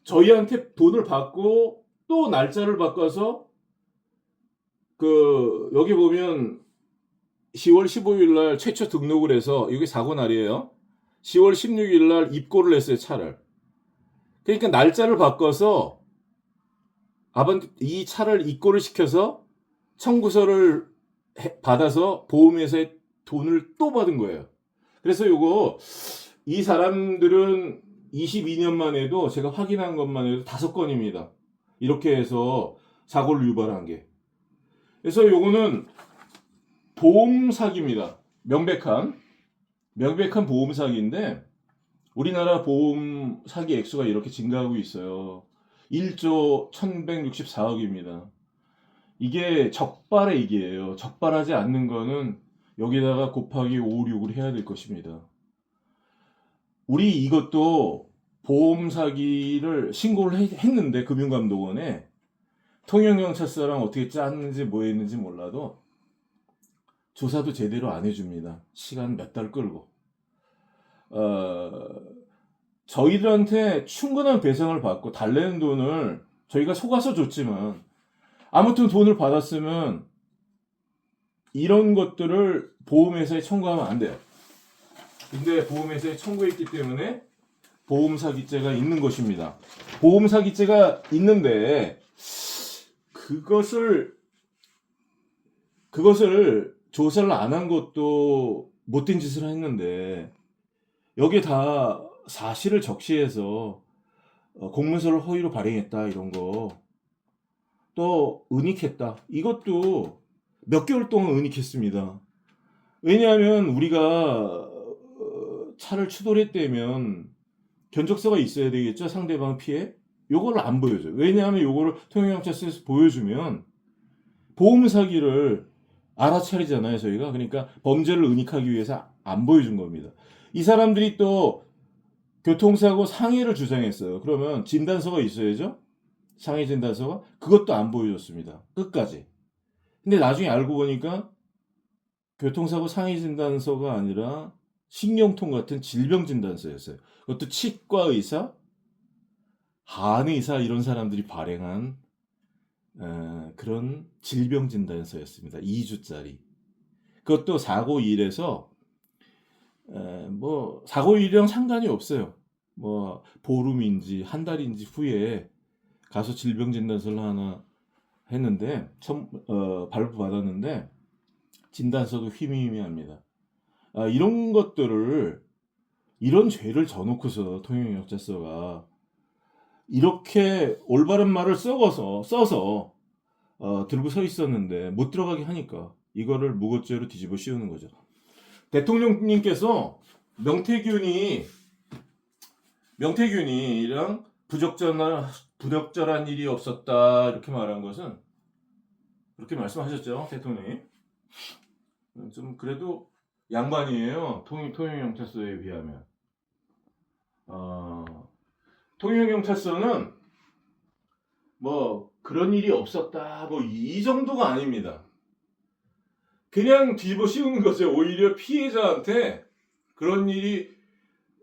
저희한테 돈을 받고 또 날짜를 바꿔서 여기 보면 10월 15일 날 최초 등록을 해서 이게 사고 날이에요. 10월 16일 날 입고를 했어요, 차를. 그러니까 날짜를 바꿔서 이 차를 입고를 시켜서 청구서를 받아서 보험회사에 돈을 또 받은 거예요. 그래서 이 사람들은 22년만 해도 제가 확인한 것만 해도 5건입니다. 이렇게 해서 사고를 유발한 게. 그래서 요거는 보험 사기입니다. 명백한 보험 사기인데 우리나라 보험 사기 액수가 이렇게 증가하고 있어요. 1조 1164억입니다. 이게 적발의 얘기예요. 적발하지 않는 거는 여기다가 곱하기 5, 6을 해야 될 것입니다. 우리 이것도 보험 사기를 신고를 했는데 금융감독원에 통영경찰서랑 어떻게 짰는지 뭐 했는지 몰라도 조사도 제대로 안 해줍니다. 시간 몇 달 끌고. 저희들한테 충분한 배상을 받고 달래는 돈을 저희가 속아서 줬지만 아무튼 돈을 받았으면 이런 것들을 보험회사에 청구하면 안 돼요. 근데 보험회사에 청구했기 때문에 보험사기죄가 있는 것입니다. 보험사기죄가 있는데 그것을 조사를 안 한 것도 못된 짓을 했는데 여기에 다 사실을 적시해서 공문서를 허위로 발행했다 이런 거 또 은닉했다 이것도 몇 개월 동안 은닉했습니다. 왜냐하면 우리가 차를 추돌했다면 견적서가 있어야 되겠죠. 상대방 피해 요거를 안 보여줘요. 왜냐하면 요거를 통영경찰서에서 보여주면 보험 사기를 알아차리잖아요 저희가. 그러니까 범죄를 은닉하기 위해서 안 보여준 겁니다. 이 사람들이 또 교통사고 상해를 주장했어요. 그러면 진단서가 있어야죠. 상해 진단서가. 그것도 안 보여줬습니다. 끝까지. 근데 나중에 알고 보니까 교통사고 상해 진단서가 아니라 신경통 같은 질병 진단서였어요. 그것도 치과 의사, 한 의사 이런 사람들이 발행한 그런 질병 진단서였습니다. 2주짜리. 그것도 사고일에서 뭐 사고일이랑 상관이 없어요. 뭐 보름인지 한 달인지 후에 가서 질병 진단서를 하나 했는데 발부 받았는데 진단서도 희미합니다. 이런 것들을 이런 죄를 져놓고서 통영경찰서가 이렇게 올바른 말을 써서 들고 서 있었는데 못 들어가게 하니까 이거를 무고죄로 뒤집어 씌우는 거죠. 대통령님께서 명태균이랑 부적절한 일이 없었다 이렇게 말한 것은 그렇게 말씀하셨죠 대통령이. 좀 그래도 양반이에요. 통영경찰서에 비하면. 통영경찰서는 뭐 그런 일이 없었다 뭐 이 정도가 아닙니다. 그냥 뒤집어 씌우는 거죠. 오히려 피해자한테 그런 일이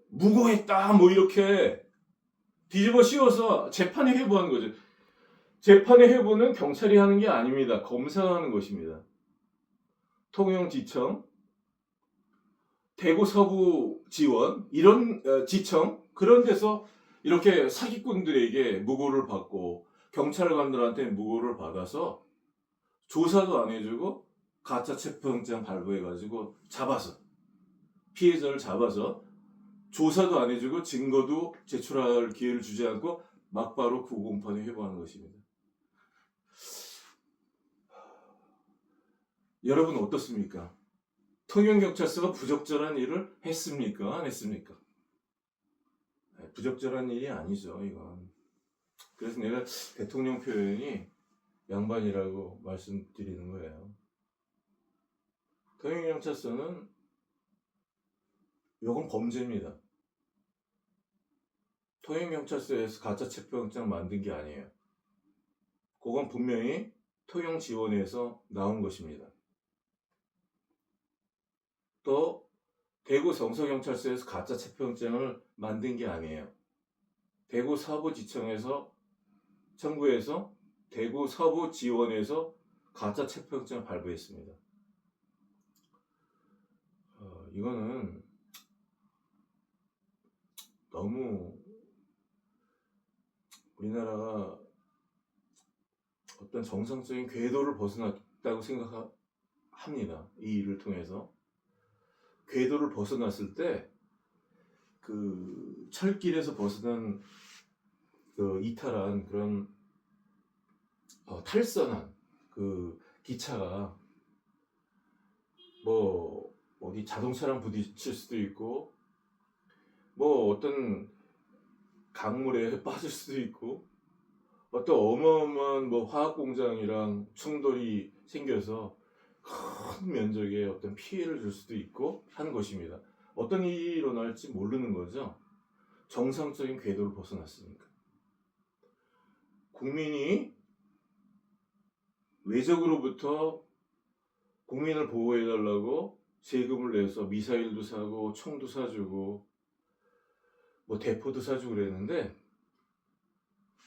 무고했다 뭐 이렇게 뒤집어 씌워서 재판에 회부하는 거죠. 재판의 회부는 경찰이 하는 게 아닙니다. 검사가 하는 것입니다. 통영지청, 대구 서부 지원 이런 지청 그런 데서 이렇게 사기꾼들에게 무고를 받고 경찰관들한테 무고를 받아서 조사도 안 해주고 가짜 체포영장 발부해가지고 피해자를 잡아서 조사도 안 해주고 증거도 제출할 기회를 주지 않고 막바로 구공판에 회부하는 것입니다. 여러분 어떻습니까? 통영경찰서가 부적절한 일을 했습니까? 안 했습니까? 부적절한 일이 아니죠 이건. 그래서 내가 대통령 표현이 양반이라고 말씀드리는 거예요. 통영경찰서는 이건 범죄입니다. 통영경찰서에서 가짜 체포영장 만든 게 아니에요. 그건 분명히 통영지원에서 나온 것입니다. 또 대구 성서경찰서에서 가짜 체포영장을 만든 게 아니에요. 대구 서부지청에서 청구해서 대구 서부지원에서 가짜 체포영장을 발부했습니다. 이거는 너무 우리나라가 어떤 정상적인 궤도를 벗어났다고 생각합니다. 이 일을 통해서 궤도를 벗어났을 때 그 철길에서 벗어난 그 이탈한 그런 탈선한 그 기차가 뭐 어디 자동차랑 부딪힐 수도 있고 뭐 어떤 강물에 빠질 수도 있고 어떤 어마어마한 뭐 화학 공장이랑 충돌이 생겨서 큰 면적에 어떤 피해를 줄 수도 있고 하는 것입니다. 어떤 일이 일어날지 모르는 거죠. 정상적인 궤도를 벗어났으니까. 국민이 외적으로부터 국민을 보호해달라고 세금을 내서 미사일도 사고 총도 사주고 뭐 대포도 사주고 그랬는데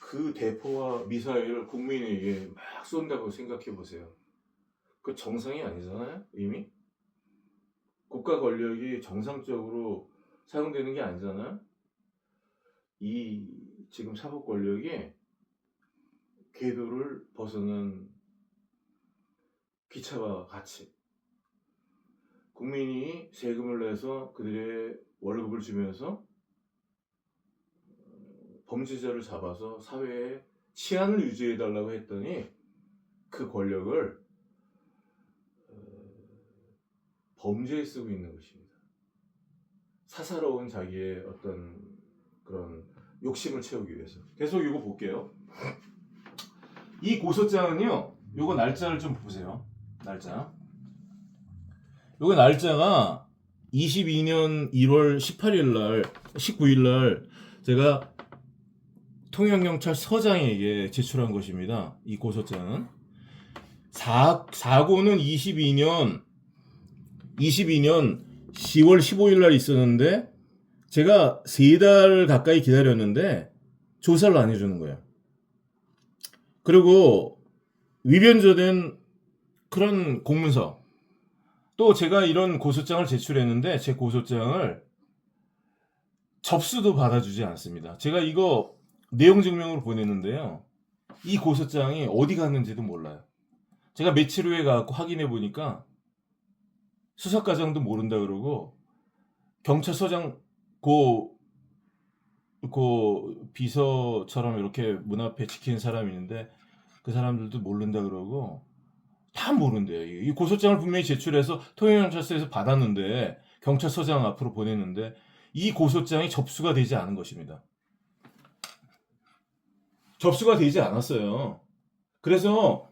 그 대포와 미사일을 국민에게 막 쏜다고 생각해 보세요. 그 정상이 아니잖아요, 이미? 국가 권력이 정상적으로 사용되는 게 아니잖아요? 이 지금 사법 권력이 궤도를 벗어난 기차와 같이 국민이 세금을 내서 그들의 월급을 주면서 범죄자를 잡아서 사회에 치안을 유지해달라고 했더니 그 권력을 범죄에 쓰고 있는 것입니다. 사사로운 자기의 어떤 그런 욕심을 채우기 위해서. 계속 이거 볼게요. 이 고소장은요, 요거 날짜를 좀 보세요. 날짜. 요거 날짜가 22년 1월 18일 날, 19일 날 제가 통영경찰서장에게 제출한 것입니다. 이 고소장은. 사고는 22년 10월 15일 날 있었는데 제가 3달 가까이 기다렸는데 조사를 안 해주는 거예요. 그리고 위변조된 그런 공문서, 또 제가 이런 고소장을 제출했는데 제 고소장을 접수도 받아주지 않습니다. 제가 이거 내용 증명으로 보냈는데요, 이 고소장이 어디 갔는지도 몰라요. 제가 며칠 후에 가서 확인해 보니까 수사과장도 모른다 그러고 경찰서장 고 비서처럼 이렇게 문 앞에 지키는 사람이 있는데 그 사람들도 모른다 그러고 다 모른대요. 이 고소장을 분명히 제출해서 통영경찰서에서 받았는데 경찰서장 앞으로 보냈는데 이 고소장이 접수가 되지 않은 것입니다. 접수가 되지 않았어요. 그래서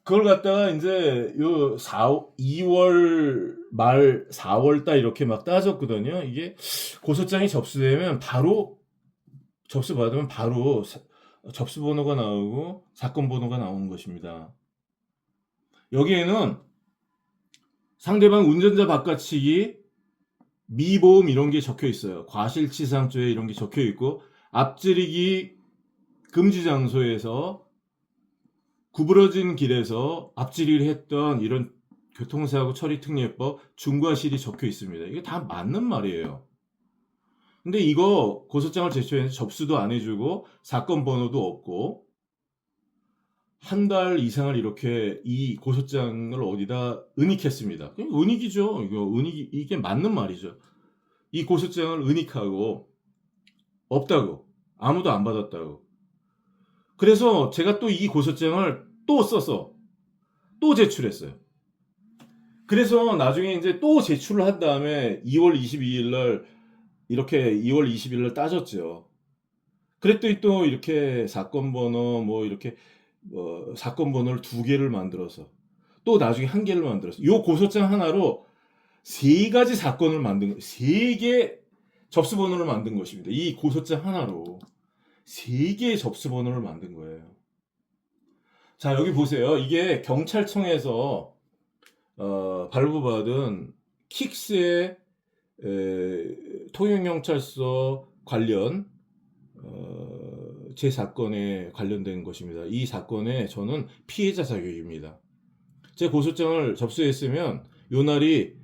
그걸 갖다가 이제 요 2월 말 4월 달 이렇게 막 따졌거든요. 이게 고소장이 접수되면 바로 접수받으면 바로 접수 번호가 나오고 사건 번호가 나오는 것입니다. 여기에는 상대방 운전자 바깥치기, 미보험 이런 게 적혀 있어요. 과실치상죄 이런 게 적혀 있고, 앞지르기 금지 장소에서 구부러진 길에서 앞지르기를 했던 이런 교통사고 처리 특례법 중과실이 적혀 있습니다. 이게 다 맞는 말이에요. 근데 이거 고소장을 제출해서 접수도 안 해주고 사건 번호도 없고 한 달 이상을 이렇게 이 고소장을 어디다 은닉했습니다. 은닉이죠. 이게 맞는 말이죠. 이 고소장을 은닉하고 없다고, 아무도 안 받았다고. 그래서 제가 또 이 고소장을 또 써서 또 제출했어요. 그래서 나중에 이제 또 제출을 한 다음에 2월 22일 날 이렇게 2월 20일 날 따졌죠. 그랬더니 또 이렇게 사건 번호 뭐 이렇게 사건 번호를 2개를 만들어서 또 나중에 1개를 만들어서 요 고소장 하나로 3가지 사건을 만든, 3개 접수 번호를 만든 것입니다. 이 고소장 하나로 3개의 접수 번호를 만든 거예요. 자, 여기 보세요. 이게 경찰청에서 발부받은 킥스의 통영경찰서 관련 제 사건에 관련된 것입니다. 이 사건에 저는 피해자 자격입니다. 제 고소장을 접수했으면 요 날이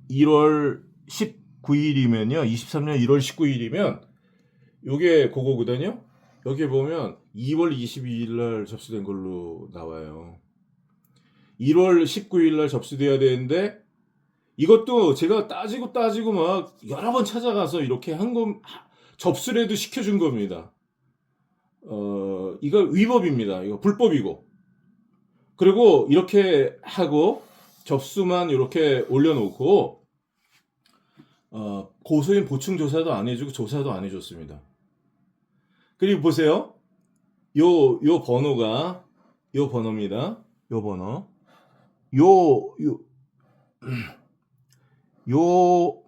1월 19일이면요. 23년 1월 19일이면 요게 그거거든요. 여기 보면 2월 22일 날 접수된 걸로 나와요. 1월 19일 날 접수돼야 되는데 이것도 제가 따지고 막 여러 번 찾아가서 이렇게 접수라도 시켜준 겁니다. 이거 위법입니다. 이거 불법이고. 그리고 이렇게 하고 접수만 이렇게 올려놓고 고소인 보충 조사도 안 해주고 조사도 안 해줬습니다. 그리고 보세요. 요 번호가 요 번호입니다. 요 번호. 요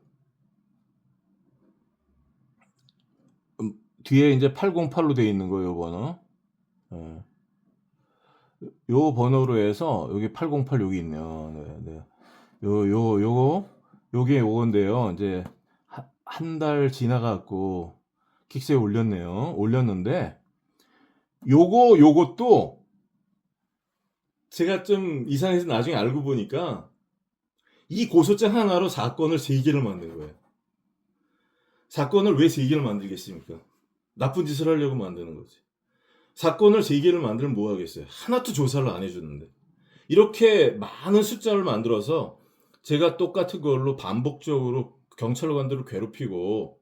뒤에 이제 808로 되어 있는 거예요, 요 번호. 예. 요 번호로 해서 여기 808 여기 있네요. 네. 요게 요건데요. 이제 한 달 지나갖고 킥스에 올렸는데 요것도 제가 좀 이상해서 나중에 알고 보니까 이 고소장 하나로 사건을 3개를 만든 거예요. 사건을 왜 3개를 만들겠습니까? 나쁜 짓을 하려고 만드는 거지. 사건을 3개를 만들면 뭐 하겠어요? 하나도 조사를 안 해주는데. 이렇게 많은 숫자를 만들어서 제가 똑같은 걸로 반복적으로 경찰관들을 괴롭히고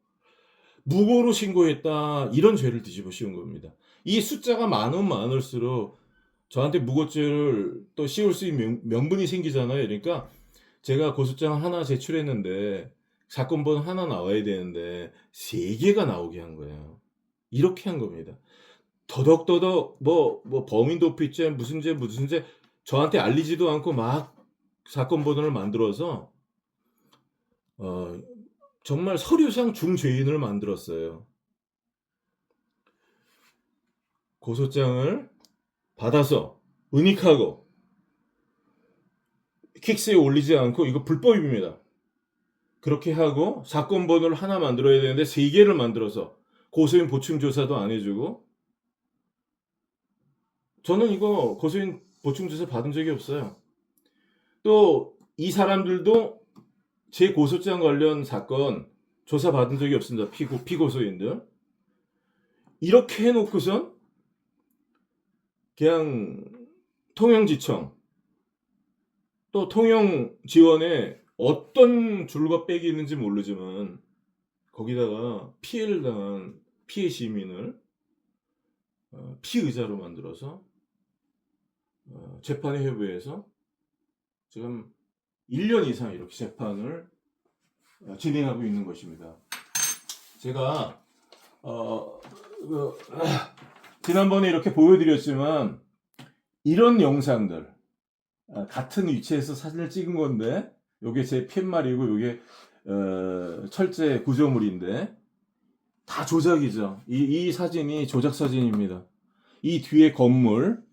무고로 신고했다 이런 죄를 뒤집어 씌운 겁니다. 이 숫자가 많으면 많을수록 저한테 무고죄를 또 씌울 수 있는 명분이 생기잖아요. 그러니까 제가 고소장 하나 제출했는데 사건 번호 하나 나와야 되는데 3개가 나오게 한 거예요. 이렇게 한 겁니다. 더덕더덕 뭐 범인 도피죄 무슨 죄 저한테 알리지도 않고 막 사건 번호를 만들어서 정말 서류상 중죄인을 만들었어요. 고소장을 받아서 은닉하고 킥스에 올리지 않고 이거 불법입니다. 그렇게 하고 사건 번호를 하나 만들어야 되는데 3개를 만들어서 고소인 보충 조사도 안 해주고 저는 이거 고소인 보충 조사 받은 적이 없어요. 또 이 사람들도 제 고소장 관련 사건 조사 받은 적이 없습니다. 피고소인들. 이렇게 해놓고선 그냥 통영지청 또 통영지원에 어떤 줄과 빽이 있는지 모르지만 거기다가 피해를 당한 피해 시민을 피의자로 만들어서 재판에 회부해서 지금 1년 이상 이렇게 재판을 진행하고 있는 것입니다. 제가 지난번에 이렇게 보여드렸지만 이런 영상들 같은 위치에서 사진을 찍은 건데 요게 제 팻말이고 요게 철제 구조물인데 다 조작이죠. 이 사진이 조작 사진입니다. 이 뒤에 건물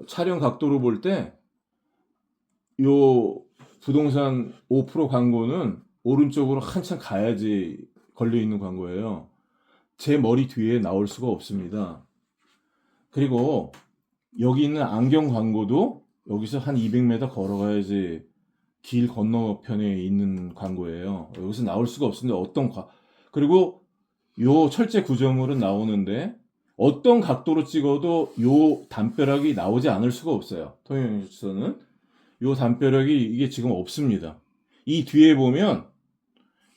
촬영 각도로 볼 때 요 부동산 5% 광고는 오른쪽으로 한참 가야지 걸려있는 광고예요. 제 머리 뒤에 나올 수가 없습니다. 그리고 여기 있는 안경 광고도 여기서 한 200m 걸어가야지 길 건너편에 있는 광고예요. 여기서 나올 수가 없습니다. 그리고 요 철제 구조물은 나오는데 어떤 각도로 찍어도 요 담벼락이 나오지 않을 수가 없어요. 통영에서는 요 담벼락이 이게 지금 없습니다. 이 뒤에 보면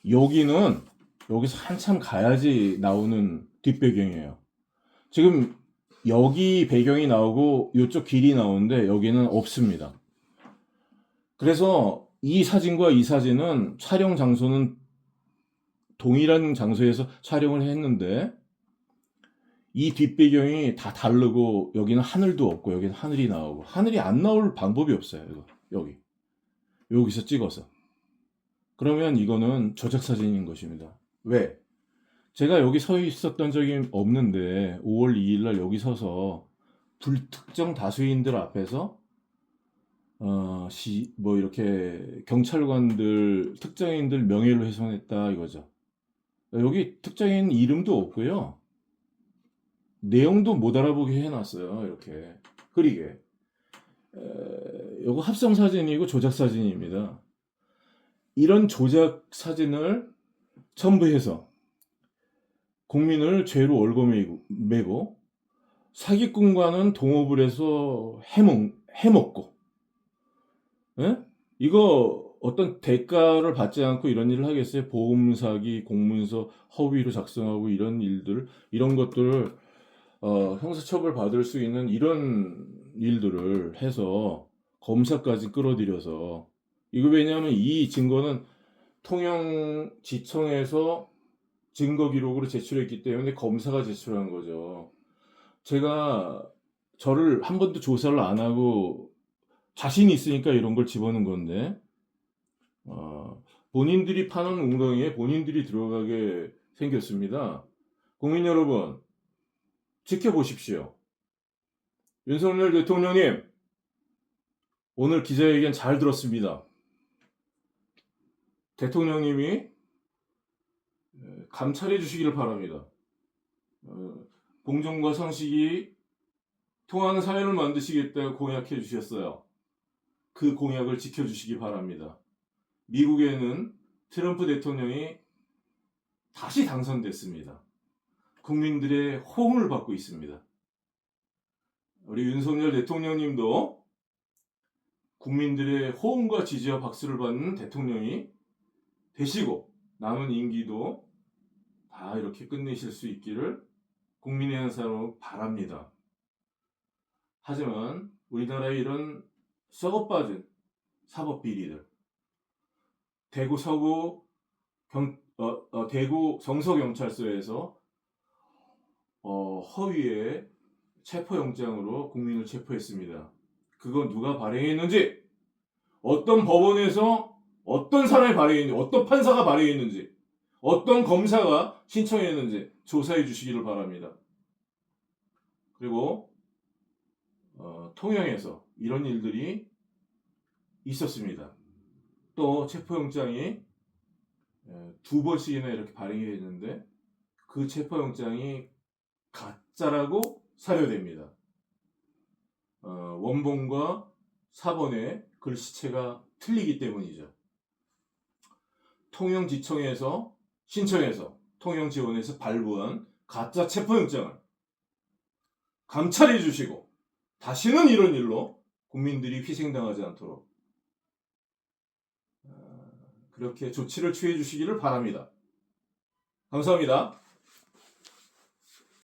여기서 한참 가야지 나오는 뒷배경이에요. 지금 여기 배경이 나오고 이쪽 길이 나오는데 여기는 없습니다. 그래서 이 사진과 이 사진은 촬영 장소는 동일한 장소에서 촬영을 했는데 이 뒷배경이 다 다르고 여기는 하늘도 없고 여기는 하늘이 나오고 하늘이 안 나올 방법이 없어요. 여기서 찍어서. 그러면 이거는 조작 사진인 것입니다. 왜? 제가 여기 서 있었던 적이 없는데 5월 2일 날 여기 서서 불특정 다수인들 앞에서 이렇게 경찰관들 특정인들 명예를 훼손했다 이거죠. 여기 특정인 이름도 없고요. 내용도 못 알아보게 해놨어요. 이렇게 흐리게. 요거 합성 사진이고 조작 사진입니다. 이런 조작 사진을 첨부해서 국민을 죄로 얽어매고 사기꾼과는 동업을 해서 해먹고, 예? 이거 어떤 대가를 받지 않고 이런 일을 하겠어요? 보험 사기, 공문서 허위로 작성하고 이런 일들, 이런 것들을 형사처벌 받을 수 있는 이런 일들을 해서 검사까지 끌어들여서, 이거 왜냐하면 이 증거는 통영지청에서 증거 기록으로 제출했기 때문에 검사가 제출한 거죠. 제가 저를 한 번도 조사를 안 하고 자신이 있으니까 이런 걸 집어넣은 건데, 본인들이 파는 웅덩이에 본인들이 들어가게 생겼습니다. 국민 여러분, 지켜보십시오. 윤석열 대통령님, 오늘 기자회견 잘 들었습니다. 대통령님이 감찰해 주시기를 바랍니다. 공정과 상식이 통하는 사회를 만드시겠다고 공약해 주셨어요. 그 공약을 지켜주시기 바랍니다. 미국에는 트럼프 대통령이 다시 당선됐습니다. 국민들의 호응을 받고 있습니다. 우리 윤석열 대통령님도 국민들의 호응과 지지와 박수를 받는 대통령이 되시고 남은 임기도 다 이렇게 끝내실 수 있기를 국민의 한 사람으로 바랍니다. 하지만 우리나라의 이런 썩어빠진 사법 비리들, 대구 서구 대구 성서경찰서에서 허위의 체포영장으로 국민을 체포했습니다. 그거 누가 발행했는지, 어떤 법원에서 어떤 사람이 발행했는지, 어떤 판사가 발행했는지, 어떤 검사가 신청했는지 조사해 주시기를 바랍니다. 그리고 통영에서 이런 일들이 있었습니다. 또 체포영장이 2번씩이나 이렇게 발행이 됐는데 그 체포영장이 가짜라고 사료됩니다. 원본과 사본의 글씨체가 틀리기 때문이죠. 통영지청에서 신청해서 통영지원에서 발부한 가짜 체포영장을 감찰해 주시고 다시는 이런 일로 국민들이 희생당하지 않도록 그렇게 조치를 취해 주시기를 바랍니다. 감사합니다.